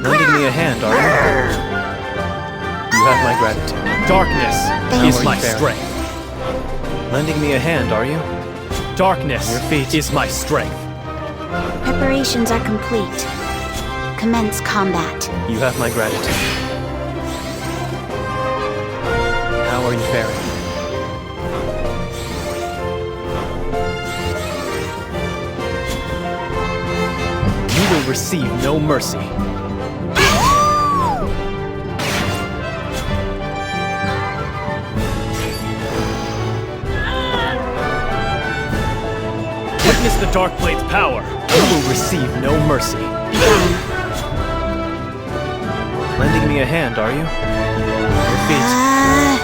Lending me a hand, are you? You have my gratitude. Darkness Thank is you. my Fair. strength. Lending me a hand, are you? Darkness Your feet. is my strength. Preparations are complete. Commence combat. You have my gratitude. How are you faring? You will receive no mercy. Witness the Dark Blade's power. You will receive no mercy. Lending me a hand, are you? Your feet.